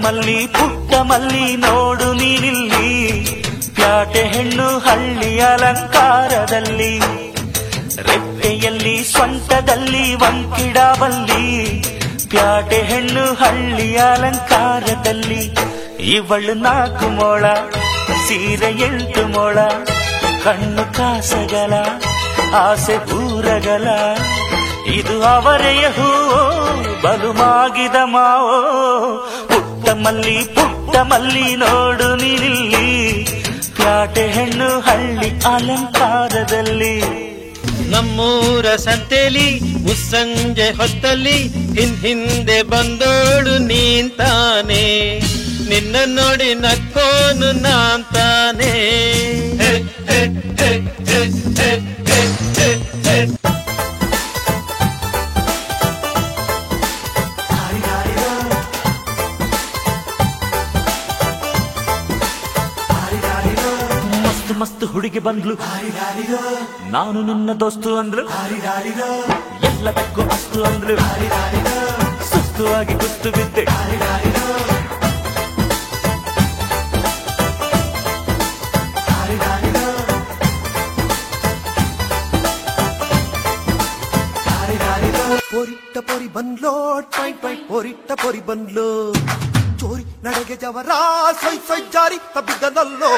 ಮಲ್ಲಿ ಪುಟ್ಟ ಮಲ್ಲಿ ನೋಡು ನೀನಿಲ್ಲಿ, ಪ್ಯಾಟೆ ಹೆಣ್ಣು ಹಳ್ಳಿ ಅಲಂಕಾರದಲ್ಲಿ, ರೆಪ್ಪೆಯಲ್ಲಿ ಸ್ವಂತದಲ್ಲಿ ವಂಕಿಡಬಲ್ಲಿ, ಪ್ಯಾಟೆ ಹೆಣ್ಣು ಹಳ್ಳಿ ಅಲಂಕಾರದಲ್ಲಿ. ಇವಳು 4 ಮೊಳ ಸೀರೆ 8 ಮೊಳ, ಕಣ್ಣು ಕಾಸಗಲ ಆಸೆ ಪೂರಗಲ, ಇದು ಅವರೆಯ ಹೂವೋ ಬಲು ಮಾಗಿದ ಮಾವೋ. ಪುಟ್ಟ ಮಲ್ಲಿ ನೋಡು ನೀನಿಲ್ಲಿ, ಪ್ಯಾಟೆ ಹೆಣ್ಣು ಹಳ್ಳಿ ಅಲಂಕಾರದಲ್ಲಿ. ನಮ್ಮೂರ ಸಂತೆಲಿ ಮುಸ್ಸಂಜೆ ಹೊತ್ತಲ್ಲಿ ಹಿಂದೆ ಬಂದೋಳು ನೀಂತಾನೆ, ನಿನ್ನ ನೋಡಿ ನಕ್ಕೋನು ನಾಂತಾನೆ. ಮಸ್ತ್ ಹುಡುಗಿ ಬಂದ್ಲು, ನಾನು ನಿನ್ನ ದೋಸ್ತು ಅಂದ್ಲು, ಎಲ್ಲದಕ್ಕೂ ಅಸ್ತು ಅಂದ್ಲು, ಸುಸ್ತು ಆಗಿ ಕುಸ್ತು ಬಿದ್ದೆ. ಪೊರಿಟ್ಟ ಪೊರಿ ಬಂದ್ಲೋ ಪೊರಿಟ್ಟ ಪೊರಿ ಬಂದ್ಲು, ಚೋರಿ ನಡೆಗೆ ಜವರ ಸೊಯ್ ಜಾರಿ ತಬ್ಬಿದ್ದನಲ್ಲೋ.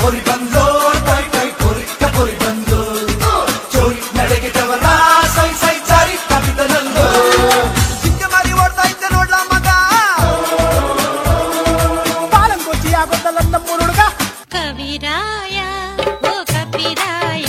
ಪೊರಿ ಬಂದ್ಲೋ ಪೊರಿಟ್ಟ ಪೊರಿ ಬಂದ್ಲು, ಚೋರಿ ನಡೆಗೆ ಜವರ ಸೊಯ್ ಜಾರಿ ತಬ್ಬಿದ್ದನಲ್ಲೋ. ಚಿಕ್ಕ ಮಾರಿ ಓಡ್ತಾ ಇದ್ದೆ ನೋಡ್ಲ ಮಗ, ಪಾಲಂಗೋಚಿ ಆಗೋದಲ್ಲ ನಮ್ಮೂರು ಹುಡುಗ. ಕವಿರಾಯ ಓ ಕಪಿರಾಯ,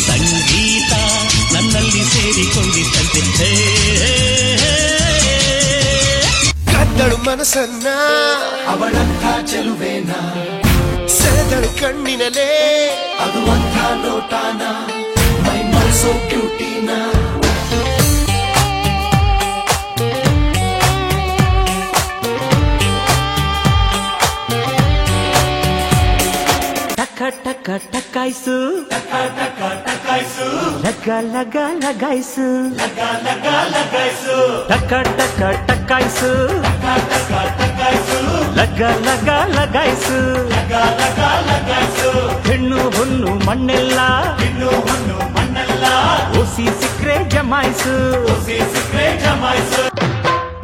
ಸಂಗೀತ ನನ್ನಲ್ಲಿ ಸೇರಿಕೊಂಡಿದ್ದಂತೆ. ಕದ್ದಳು ಮನಸ್ಸನ್ನ ಅವಳಂಥ ಚೆಲುವೇನ, ಸೆಳೆದಳು ಕಣ್ಣಿನಲೇ ಅದು ಅಂಥ ನೋಟಾನ, ಮೈ ಮನಸೋ ಕ್ಯೂಟಿನ. ಟಕ ಟಕಾಯ್ಸು, ಲಗ ಲಗ ಲಗಾಯ್ಸು, ಟಕ ಟಕ ಟಕಾಯ್ಸು, ಲಗ ಲಗ ಲಗಾಯ್ಸು. ಹೆಣ್ಣು ಹೊನ್ನು ಮಣ್ಣೆಲ್ಲ ಓಸಿ ಸಿಕ್ರೆ ಜಮಾಯ್ಸು.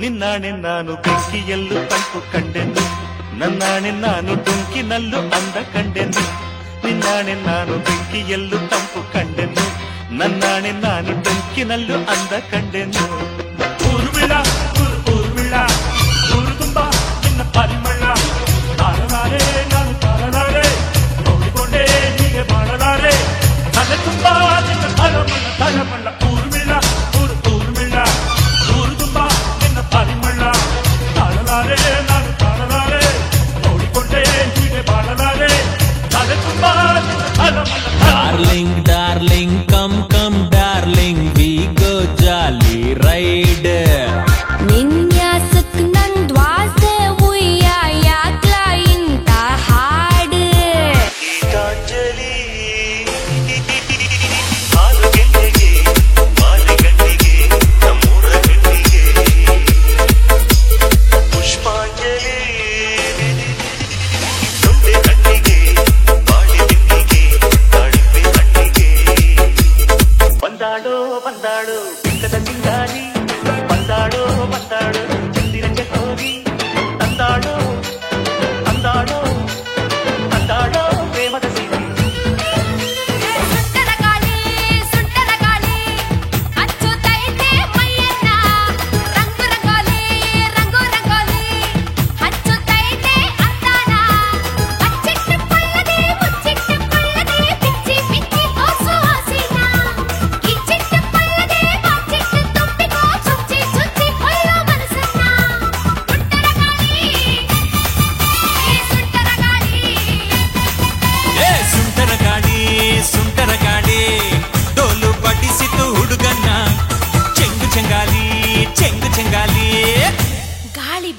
ನಿನ್ನಾಣೆ ನಾನು ಬೆಂಕಿಯಲ್ಲೂ ತಂಪು ಕಂಡೆನು, ನನ್ನಾಣೆ ನಾನು ಡುಂಕಿನಲ್ಲೂ ಅಂದ ಕಂಡೆನು. ನಿನ್ನಾಣೆ ನಾನು ಬೆಂಕಿಯಲ್ಲೂ ತಂಪು ಕಂಡೆನು, ನನ್ನಾಣೆ ನಾನು ಡುಂಕಿನಲ್ಲೂ ಅಂದ ಕಂಡೆನು. ಊರ್ಮಿಳ ಊರ್ಮಿಳ ಊರು ತುಂಬಾ ನಿನ್ನ ಪರಿಮಳ, ತಾಳಲಾರೆ ನಾನು ತಾಳಲಾರೆ, ನೋಡಿಕೊಂಡೆ ಹೀಗೆ ಮಾಡಲಾರೆ, ತಲೆ ತುಂಬಾ ನಿನ್ನ ತಳಮಳ ತಳಮಳ. ಊರ್ಮಿಳ ಊರ್ಮಿಳ ಊರು ತುಂಬಾ ನಿನ್ನ ಪರಿಮಳ, ತಾಳಲಾರೆ ನಾನು ತಾಳಲಾರೆ, ನೋಡಿಕೊಂಡೆ ಹೀಗೆ ಮಾಡಲಾರೆ, ತಲೆ ತುಂಬಾ ನಿನ್ನ ತಳಮಳ. Darling darling come come darling, we go jolly ride. ನಿನ್ಯಾಸಕ್ ನಂದ್ವಾಸೆ ಉಯ್ಯ ಯಾಕ್ಲ ಇಂತ ಹಾಡು. ಗೀತಾಂಜಲಿ ಹಾಲು ಗೆಲ್ಲೆಗೆ ಮಾಲೆಗಣ್ಣಿಗೆ ನಮ್ಮೂರ ಹೆಣ್ಣಿಗೆ, ಪುಷ್ಪಾಂಜಲಿ ದುಂಡೆ ಕಣ್ಣಿಗೆ ಬಾಳೆ ಬೆನ್ನಿಗೆ ದಾಳಿಂಬೆ ಹಣ್ಣಿಗೆ.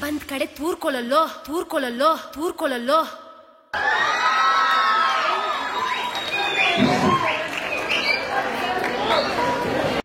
ಒಂದ್ ಕಡೆ ತೂರ್ಕೊಳ್ಳಲ್ಲೋ